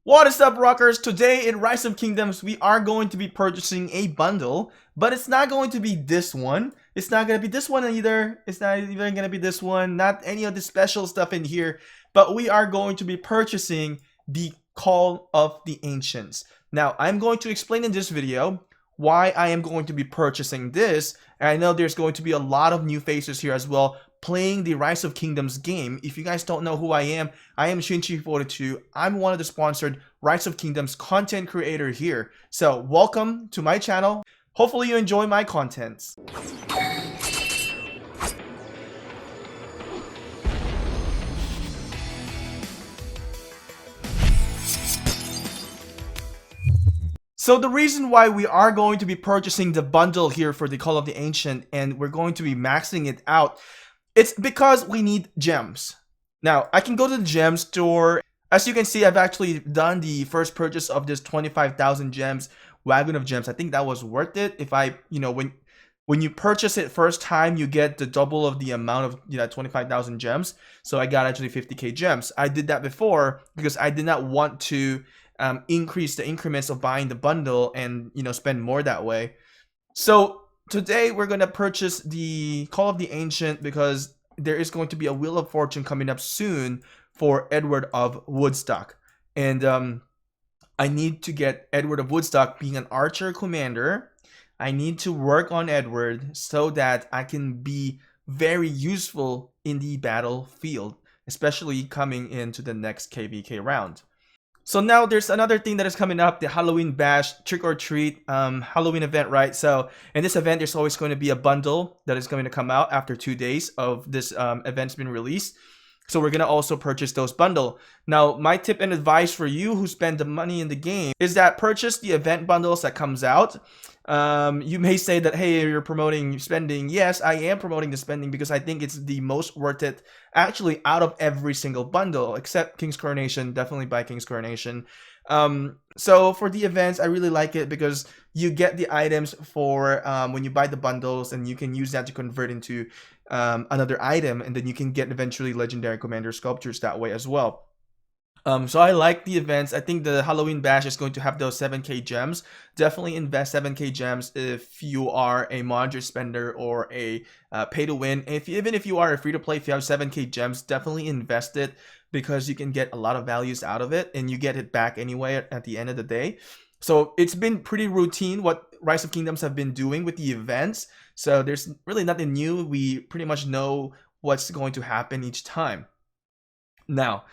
What is up, rockers? Today in Rise of Kingdoms, we are going to be purchasing a bundle, but it's not going to be this one. It's not going to be this one either. It's not even going to be this one. Not any of the special stuff in here, but we are going to be purchasing the Call of the Ancients. Now, I'm going to explain in this video why I am going to be purchasing this. And I know there's going to be a lot of new faces here as well playing the Rise of Kingdoms game. If you guys don't know who I am Shinchi42. I'm one of the sponsored Rise of Kingdoms content creator here. So welcome to my channel. Hopefully you enjoy my contents. So the reason why we are going to be purchasing the bundle here for the Call of the Ancient and we're going to be maxing it out, it's because we need gems. Now, I can go to the gem store. As you can see, I've actually done the first purchase of this 25,000 gems wagon of gems. I think that was worth it. If I, when you purchase it first time, you get the double of the amount of 25,000 gems. So I got actually 50k gems. I did that before because I did not want to increase the increments of buying the bundle and spend more that way. So today we're going to purchase the Call of the Ancient because there is going to be a Wheel of Fortune coming up soon for Edward of Woodstock. And I need to get Edward of Woodstock being an archer commander. I need to work on Edward so that I can be very useful in the battlefield, especially coming into the next KVK round. So now there's another thing that is coming up, the Halloween Bash Trick or Treat Halloween event, right? So in this event, there's always going to be a bundle that is going to come out after 2 days of this event's been released. So we're going to also purchase those bundle. Now, my tip and advice for you who spend the money in the game is that purchase the event bundles that comes out. You may say that, hey, you're promoting spending. Yes, I am promoting the spending because I think it's the most worth it actually out of every single bundle, except King's Coronation. Definitely buy King's Coronation. So for the events, I really like it because you get the items for when you buy the bundles, and you can use that to convert into another item, and then you can get eventually legendary commander sculptures that way as well. So I like the events. I think the Halloween Bash is going to have those 7k gems. Definitely invest 7k gems if you are a moderate spender or a pay to win. Even if you are a free to play, if you have 7k gems, definitely invest it because you can get a lot of values out of it and you get it back anyway at the end of the day. So it's been pretty routine what Rise of Kingdoms have been doing with the events. So there's really nothing new. We pretty much know what's going to happen each time. Now,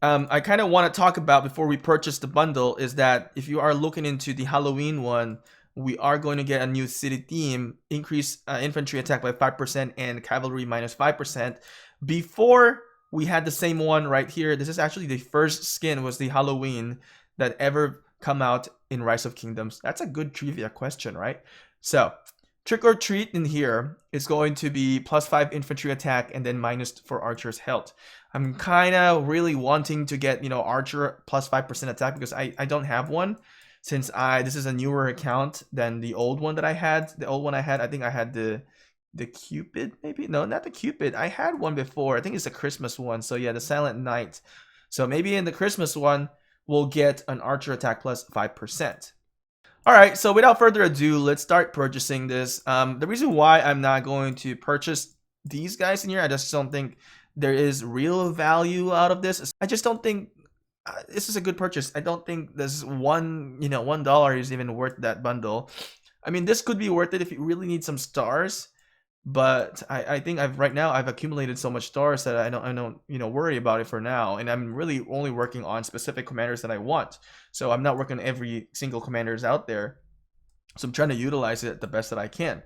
I kind of want to talk about before we purchase the bundle is that if you are looking into the Halloween one, we are going to get a new city theme, increase infantry attack by 5% and cavalry minus 5%. Before we had the same one right here. This is actually the first skin was the Halloween that ever come out in Rise of Kingdoms. That's a good trivia question, right? So Trick or Treat in here is going to be plus 5 infantry attack and then minus for archer's health. I'm kind of really wanting to get, archer plus 5% attack because I don't have one since this is a newer account than the old one that I had. The old one I had, I think I had the Cupid, maybe? No, not the Cupid. I had one before. I think it's a Christmas one. So yeah, the Silent Night. So maybe in the Christmas one, we'll get an archer attack plus 5%. Alright, so without further ado, let's start purchasing this. The reason why I'm not going to purchase these guys in here, I just don't think there is real value out of this. I just don't think this is a good purchase. I don't think this $1 is even worth that bundle. I mean, this could be worth it if you really need some stars, but I think right now I've accumulated so much stars that I don't worry about it for now, and I'm really only working on specific commanders that I want. So I'm not working on every single commanders out there. So I'm trying to utilize it the best that I can.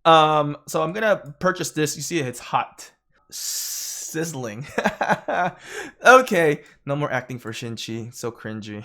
So I'm gonna purchase this. You see it's hot, sizzling. Okay, no more acting for Shinchi. So cringy.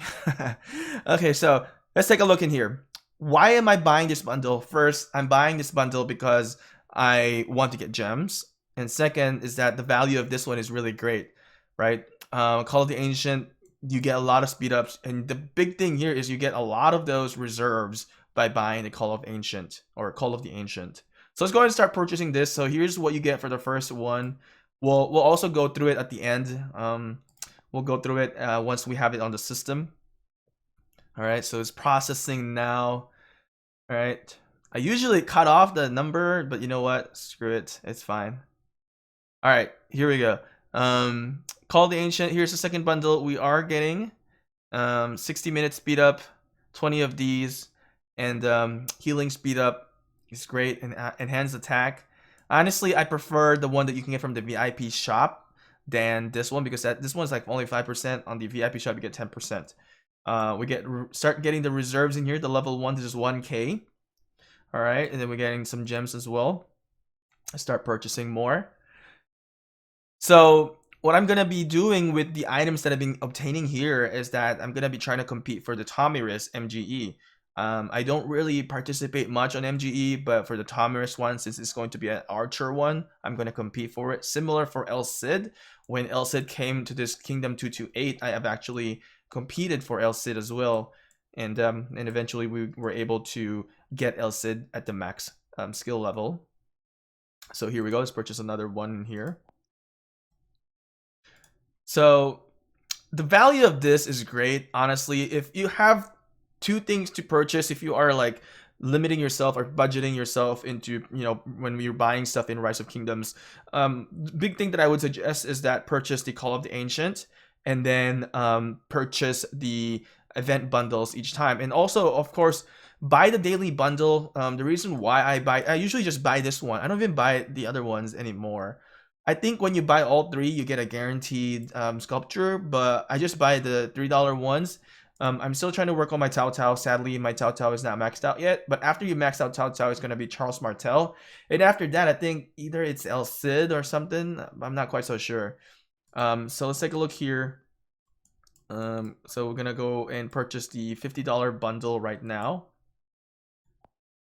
Okay, so let's take a look in here. Why am I buying this bundle? First, I'm buying this bundle because I want to get gems, and second is that the value of this one is really great, right? Call of the Ancient, you get a lot of speed ups, and the big thing here is you get a lot of those reserves by buying the Call of Ancient or Call of the Ancient. So let's go ahead and start purchasing this. So here's what you get for the first one. We'll also go through it at the end. We'll go through it once we have it on the system. All right, so it's processing now. All right, I usually cut off the number, but you know what? Screw it, it's fine. All right, here we go. Call the Ancient. Here's the second bundle. We are getting 60-minute speed up, 20 of these, and healing speed up is great, and enhanced attack. Honestly, I prefer the one that you can get from the VIP shop than this one, because this one's like only 5%. On the VIP shop, you get 10%. We start getting the reserves in here. The level 1 is 1k. All right, and then we're getting some gems as well. I start purchasing more. So what I'm gonna be doing with the items that I've been obtaining here is that I'm gonna be trying to compete for the Osiris MGE. I don't really participate much on MGE, but for the Osiris one, since it's going to be an archer one, I'm gonna compete for it. Similar for El Cid. When El Cid came to this Kingdom 228, I have actually competed for El Cid as well, and eventually we were able to get El Cid at the max skill level. So here we go. Let's purchase another one here. So the value of this is great, honestly. If you have two things to purchase, if you are like limiting yourself or budgeting yourself into, you know, when you're buying stuff in Rise of Kingdoms, the big thing that I would suggest is that purchase the Call of the Ancient, and then purchase the event bundles each time. And also, of course, buy the daily bundle. The reason why I usually just buy this one. I don't even buy the other ones anymore. I think when you buy all three, you get a guaranteed sculpture, but I just buy the $3 ones. I'm still trying to work on my Tao Tao. Sadly, my Tao Tao is not maxed out yet, but after you max out Tao Tao, it's going to be Charles Martel. And after that, I think either it's El Cid or something. I'm not quite so sure. So let's take a look here. So we're going to go and purchase the $50 bundle right now.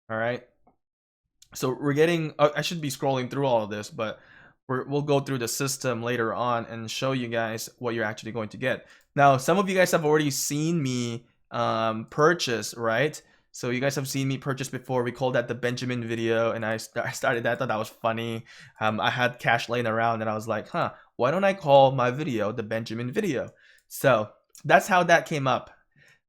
All right. So we're getting, I should be scrolling through all of this, but we'll go through the system later on and show you guys what you're actually going to get. Now, some of you guys have already seen me purchase, right? So you guys have seen me purchase before. We called that the Benjamin video, and I started that. I thought that was funny. I had cash laying around, and I was like, huh, why don't I call my video the Benjamin video? So that's how that came up.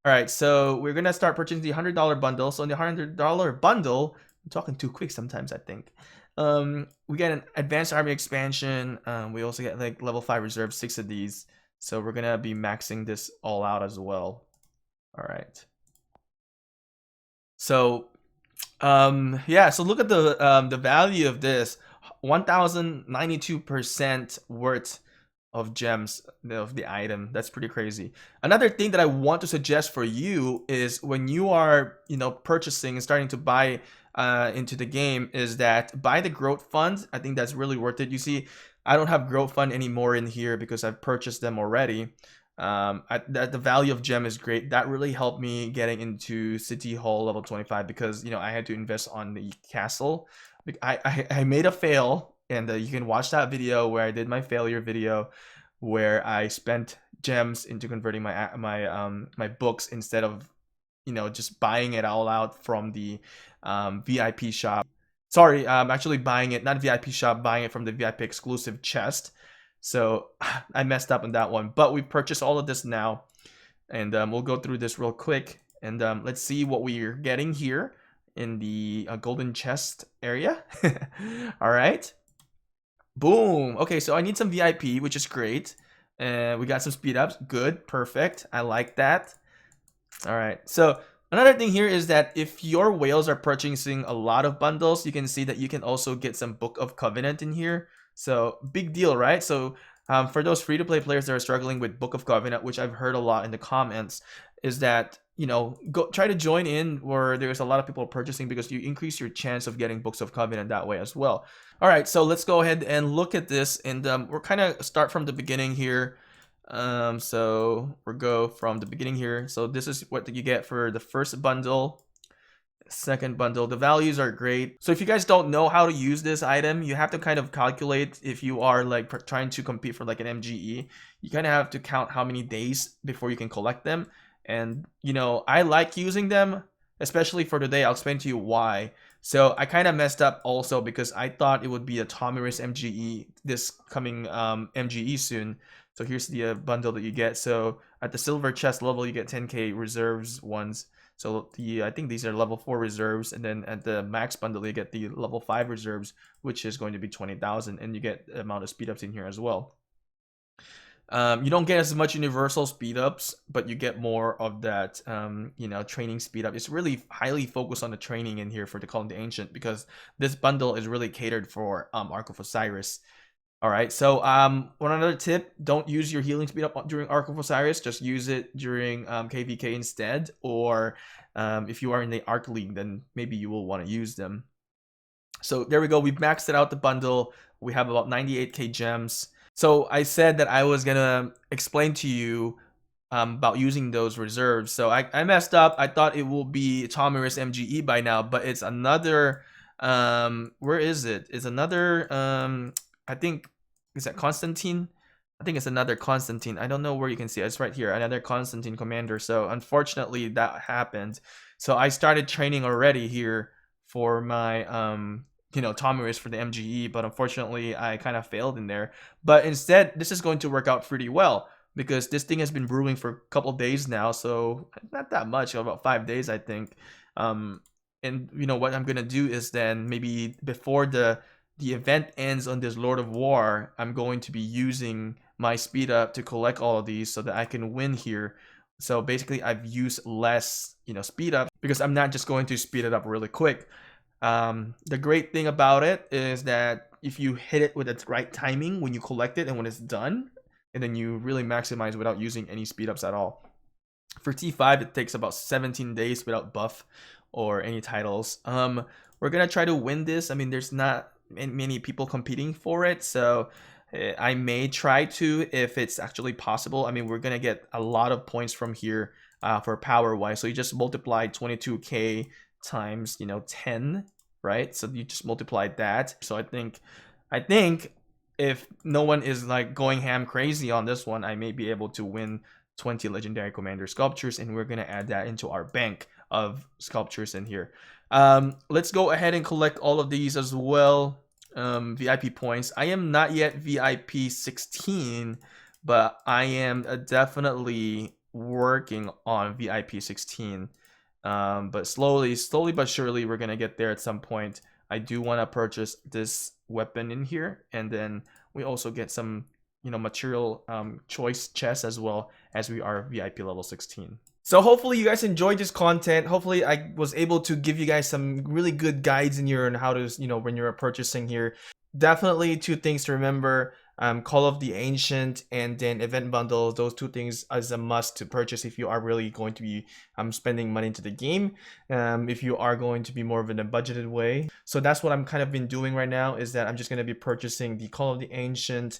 All right, so we're going to start purchasing the $100 bundle. So in the $100 bundle, I'm talking too quick sometimes, I think. We get an advanced army expansion. We also get like level 5 reserve, 6 of these. So we're gonna be maxing this all out as well. All right. So, yeah. So look at the value of this: 1,092% worth of gems of the item. That's pretty crazy. Another thing that I want to suggest for you is when you are, you know, purchasing and starting to buy into the game, is that buy the growth funds. I think that's really worth it. You see, I don't have growth fund anymore in here because I've purchased them already. The value of gem is great. That really helped me getting into City Hall level 25 because, you know, I had to invest on the castle. I made a fail, and you can watch that video where I did my failure video, where I spent gems into converting my books instead of, you know, just buying it all out from the VIP shop. Sorry, I'm actually buying it, not VIP shop, buying it from the VIP exclusive chest. So I messed up on that one, but we purchased all of this now, and we'll go through this real quick, and let's see what we're getting here in the golden chest area. All right, boom. Okay, so I need some VIP, which is great, and we got some speed ups. Good, perfect. I like that. All right, so another thing here is that if your whales are purchasing a lot of bundles, you can see that you can also get some Book of Covenant in here. So big deal, right? So for those free-to-play players that are struggling with Book of Covenant, which I've heard a lot in the comments, is that, you know, try to join in where there's a lot of people purchasing, because you increase your chance of getting Books of Covenant that way as well. All right, so let's go ahead and look at this, and we're kind of start from the beginning here. So we'll go from the beginning here. So this is what you get for the first bundle. Second bundle, the values are great. So if you guys don't know how to use this item, you have to kind of calculate. If you are like trying to compete for like an MGE, you kind of have to count how many days before you can collect them. And, you know, I like using them, especially for today. I'll explain to you why. So I kind of messed up also because I thought it would be a Osiris MGE this coming MGE soon. So here's the bundle that you get. So at the silver chest level, you get 10k reserves ones. So I think these are level 4 reserves, and then at the max bundle, you get the level 5 reserves, which is going to be 20,000, and you get the amount of speed ups in here as well. You don't get as much universal speed ups, but you get more of that, training speed up. It's really highly focused on the training in here for the Call of the Ancient, because this bundle is really catered for Ark of Osiris. All right, so one other tip: don't use your healing speed up during Ark of Osiris. Just use it during KVK instead, or if you are in the Ark League, then maybe you will want to use them. So there we go. We've maxed it out the bundle. We have about 98k gems. So I said that I was gonna explain to you about using those reserves. So I messed up. I thought it will be Tomiris MGE by now, but it's another. Where is it? It's another. I think, is that Constantine? I think it's another Constantine. I don't know where you can see it. It's right here, another Constantine commander. So unfortunately that happened. So I started training already here for my Tomiris for the MGE, but unfortunately I kind of failed in there. But instead, this is going to work out pretty well, because this thing has been brewing for a couple days now, so not that much, about 5 days I think. And what I'm gonna do is then maybe before the event ends on this Lord of War, I'm going to be using my speed up to collect all of these so that I can win here. So basically I've used less speed up, because I'm not just going to speed it up really quick. The great thing about it is that if you hit it with the right timing when you collect it and when it's done, and then you really maximize without using any speed ups at all. For T5, it takes about 17 days without buff or any titles. We're gonna try to win this. I mean, there's not many people competing for it, so I may try to, if it's actually possible. I mean, we're gonna get a lot of points from here for power wise. So you just multiply 22k times 10, right? So you just multiplied that. So I think if no one is like going ham crazy on this one, I may be able to win 20 legendary commander sculptures, and we're gonna add that into our bank of sculptures in here. Let's go ahead and collect all of these as well. VIP points. I am not yet VIP 16, but I am definitely working on VIP 16. But slowly but surely we're gonna get there at some point. I do want to purchase this weapon in here, and then we also get some material choice chests as well, as we are VIP level 16. So hopefully you guys enjoyed this content. Hopefully I was able to give you guys some really good guides in here on how to, when you're purchasing here. Definitely 2 things to remember. Call of the Ancient and then event bundles. Those 2 things as a must to purchase if you are really going to be spending money into the game. If you are going to be more of in a budgeted way. So that's what I'm kind of been doing right now, is that I'm just going to be purchasing the Call of the Ancient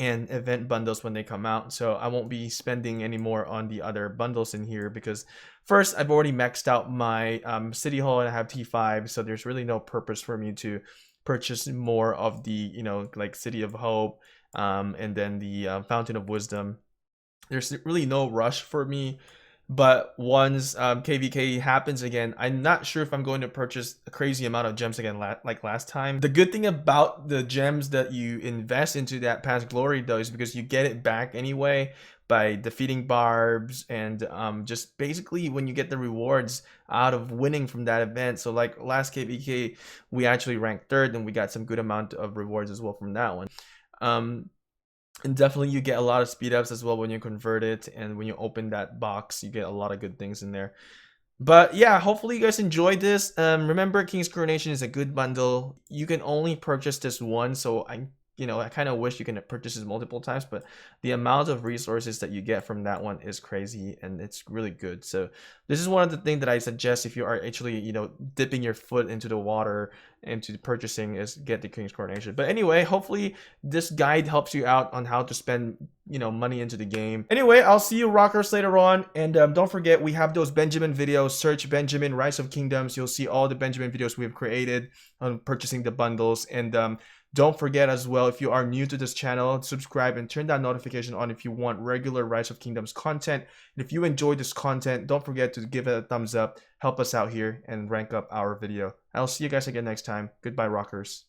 and event bundles when they come out. So I won't be spending any more on the other bundles in here, because first, I've already maxed out my City Hall and I have T5, so there's really no purpose for me to purchase more of the like City of Hope and then the Fountain of Wisdom. There's really no rush for me. But once KVK happens again, I'm not sure if I'm going to purchase a crazy amount of gems again like last time. The good thing about the gems that you invest into that past glory though is because you get it back anyway by defeating barbs and just basically when you get the rewards out of winning from that event. So like last KVK, we actually ranked 3rd and we got some good amount of rewards as well from that one. And definitely you get a lot of speed ups as well when you convert it, and when you open that box you get a lot of good things in there. But yeah, hopefully you guys enjoyed this. Remember, King's Coronation is a good bundle. You can only purchase this one, so I kind of wish you can purchase this multiple times, but the amount of resources that you get from that one is crazy and it's really good. So this is one of the things that I suggest if you are actually dipping your foot into the water into purchasing, is get the King's Coronation. But anyway, hopefully this guide helps you out on how to spend money into the game. Anyway, I'll see you rockers later on, and don't forget we have those Benjamin videos. Search Benjamin Rise of Kingdoms, you'll see all the Benjamin videos we've created on purchasing the bundles. And don't forget as well, if you are new to this channel, subscribe and turn that notification on if you want regular Rise of Kingdoms content. And if you enjoyed this content, don't forget to give it a thumbs up, help us out here, and rank up our video. I'll see you guys again next time. Goodbye, rockers.